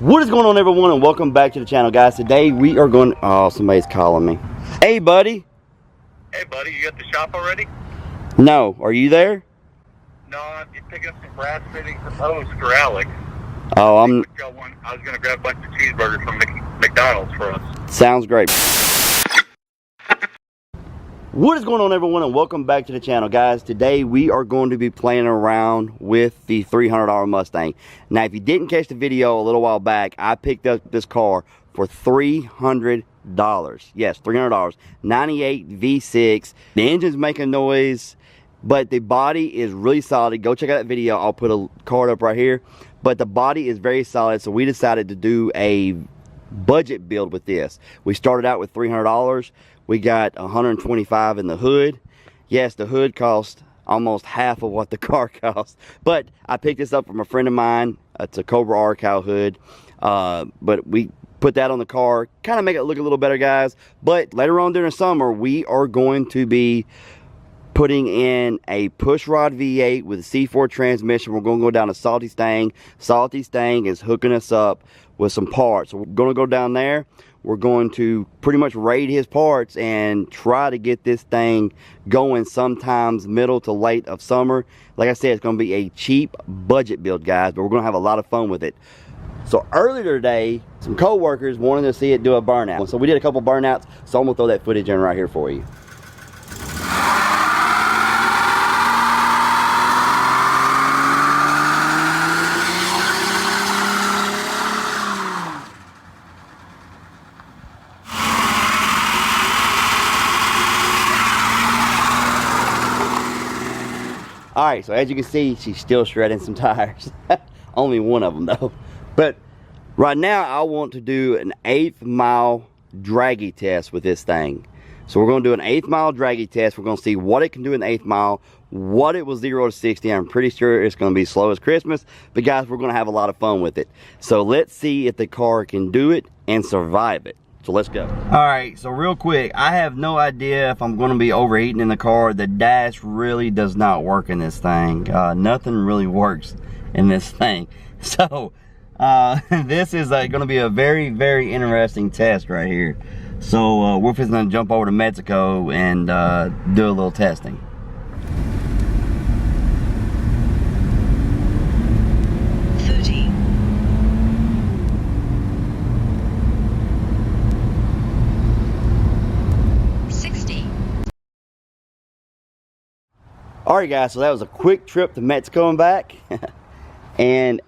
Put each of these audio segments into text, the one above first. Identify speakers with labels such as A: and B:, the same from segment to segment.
A: What is going on, everyone, and welcome back to the channel, guys. Today we are going, oh, somebody's calling me. Hey buddy.
B: Hey buddy, you at the shop already?
A: No, are you there?
B: No, I'm just picking up some brass fittings and posts for Alex.
A: Oh,
B: I was going to grab a bunch of cheeseburgers from McDonald's for us.
A: Sounds great. What is going on, everyone, and welcome back to the channel, guys. Today we are going to be playing around with the $300 Mustang. Now, if you didn't catch the video a little while back, I picked up this car for $300. Yes, $300. 98 V6. The engine's making noise, but the body is really solid. Go check out that video. I'll put a card up right here. But the body is very solid, so we decided to do a budget build with this. We started out with $300. We got $125 in the hood. Yes, the hood cost almost half of what the car cost. But I picked this up from a friend of mine. It's a Cobra R cow hood. But we put that on the car, kind of make it look a little better, guys. But later on during the summer, we are going to be putting in a pushrod V8 with a C4 transmission. We're going to go down to Salty Stang. Salty Stang is hooking us up with some parts. So we're going to go down there. We're going to pretty much raid his parts and try to get this thing going sometimes middle to late of summer. Like I said, it's going to be a cheap budget build, guys, but we're going to have a lot of fun with it. So earlier today, some co-workers wanted to see it do a burnout. So we did a couple burnouts, so I'm going to throw that footage in right here for you. Alright, so as you can see, she's still shredding some tires. Only one of them though. But right now I want to do an 1/8 mile Dragy test with this thing. So we're going to do an 1/8 mile Dragy test. We're going to see what it can do in the 1/8 mile, what it will 0 to 60. I'm pretty sure it's going to be slow as Christmas. But guys, we're going to have a lot of fun with it. So let's see if the car can do it and survive it. So let's go. Alright, so real quick, I have no idea if I'm going to be overheating in the car. The dash really does not work in this thing. Nothing really works in this thing. So, this is going to be a very, very interesting test right here. So, we're just going to jump over to Mexico and do a little testing. Alright guys, so that was a quick trip to Mexico and back. And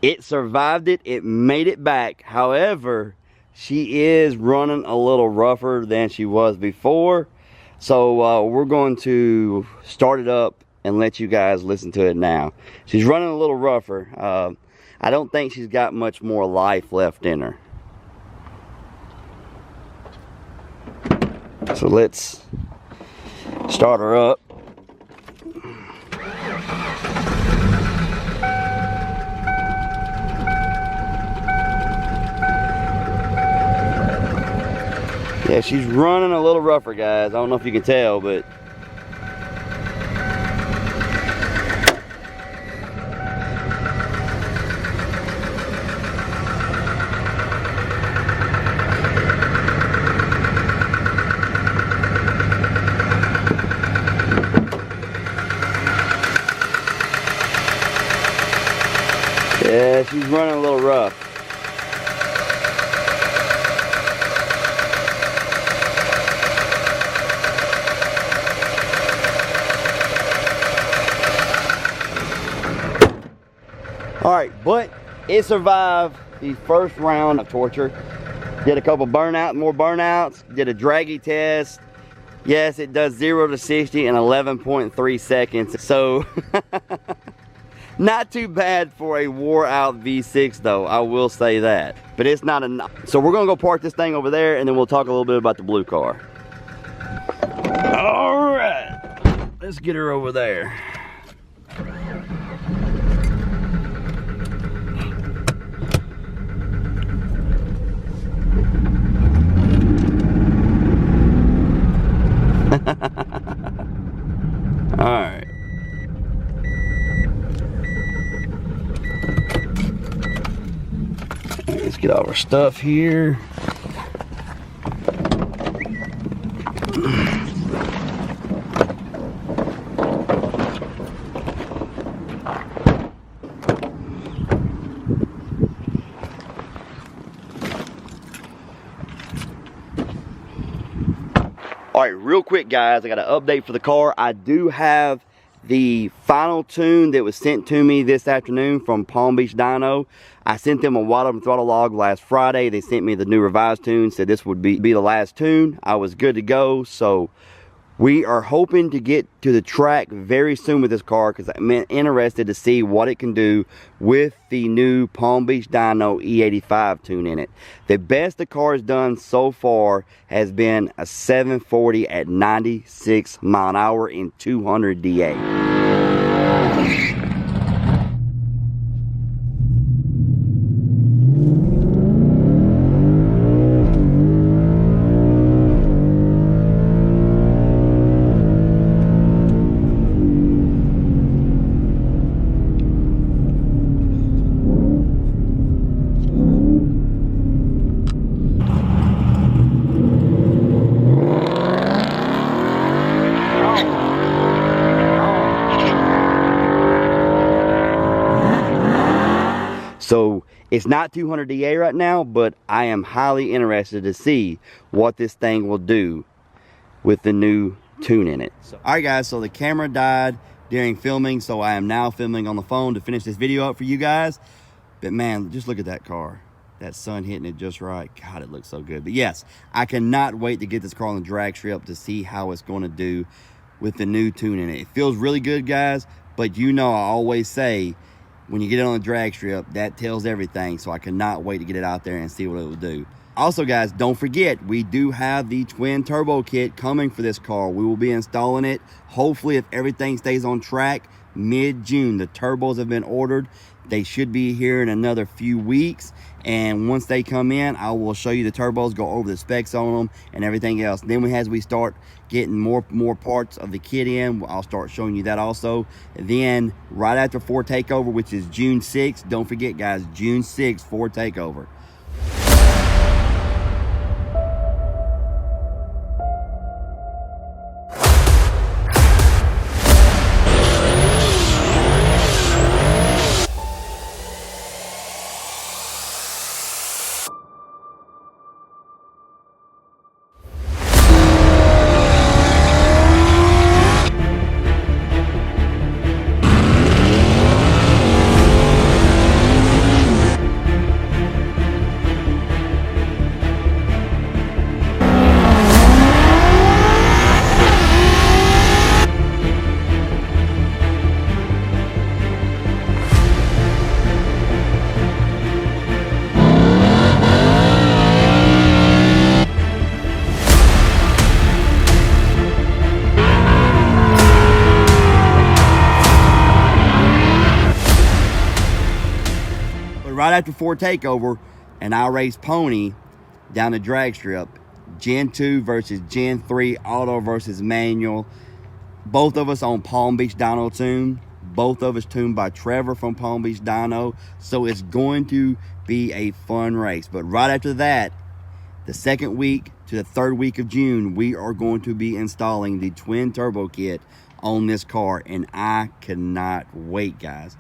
A: it survived it. It made it back. However, she is running a little rougher than she was before. So we're going to start it up and let you guys listen to it now. She's running a little rougher. I don't think she's got much more life left in her. So let's start her up. Yeah, she's running a little rougher, guys. I don't know if you can tell, but yeah, she's running a little rough. Alright, but it survived the first round of torture. Did a couple more burnouts, did a Dragy test. Yes, it does 0 to 60 in 11.3 seconds. So, not too bad for a wore out V6 though, I will say that. But it's not enough. So we're gonna go park this thing over there and then we'll talk a little bit about the blue car. Alright, let's get her over there. Alright. get all our stuff here. All right, real quick, guys, I got an update for the car. I do have the final tune that was sent to me this afternoon from Palm Beach Dyno. I sent them a wide open throttle log last Friday. They sent me the new revised tune, said this would be the last tune. I was good to go, so we are hoping to get to the track very soon with this car because I'm interested to see what it can do with the new Palm Beach Dyno E85 tune in it. The best the car has done so far has been a 740 at 96 mile an hour in 200 DA. So it's not 200 DA right now, but I am highly interested to see what this thing will do with the new tune in it. All right, guys, so the camera died during filming, so I am now filming on the phone to finish this video up for you guys. But man, just look at that car. That sun hitting it just right. God, it looks so good. But yes, I cannot wait to get this car on the drag strip to see how it's going to do with the new tune in it. It feels really good, guys, but you know I always say, when you get it on the drag strip, that tells everything. So I cannot wait to get it out there and see what it will do. Also, guys, don't forget, we do have the twin turbo kit coming for this car. We will be installing it, hopefully, if everything stays on track, mid-June. The turbos have been ordered. They should be here in another few weeks. And once they come in, I will show you the turbos, go over the specs on them and everything else. Then as we start getting more parts of the kit in, I'll start showing you that also. And then right after Fordtakeover, which is June 6th, don't forget, guys, June 6th, Fordtakeover. Right after Fordtakeover, and I race Pony down the drag strip, Gen 2 versus Gen 3, auto versus manual. Both of us on Palm Beach Dyno tune. Both of us tuned by Trevor from Palm Beach Dyno. So it's going to be a fun race. But right after that, the second week to the third week of June, we are going to be installing the twin turbo kit on this car. And I cannot wait, guys.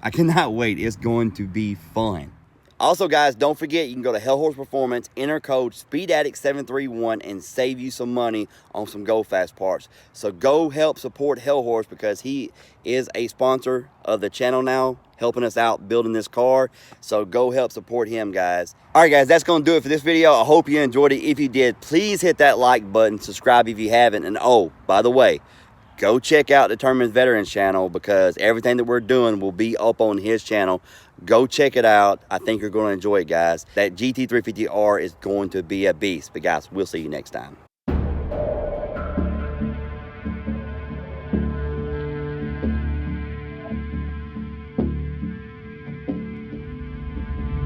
A: I cannot wait. It's going to be fun. Also, guys, don't forget, you can go to Hell Horse Performance, enter code SpeedAddict731 and save you some money on some Go Fast parts. So go help support Hell Horse because he is a sponsor of the channel now, helping us out building this car. So go help support him, guys. All right, guys, that's going to do it for this video. I hope you enjoyed it. If you did, please hit that like button, subscribe if you haven't. And oh, by the way, go check out the Tournament Veterans channel because everything that we're doing will be up on his channel. Go check it out. I think you're going to enjoy it, guys. That GT350R is going to be a beast. But guys, we'll see you next time.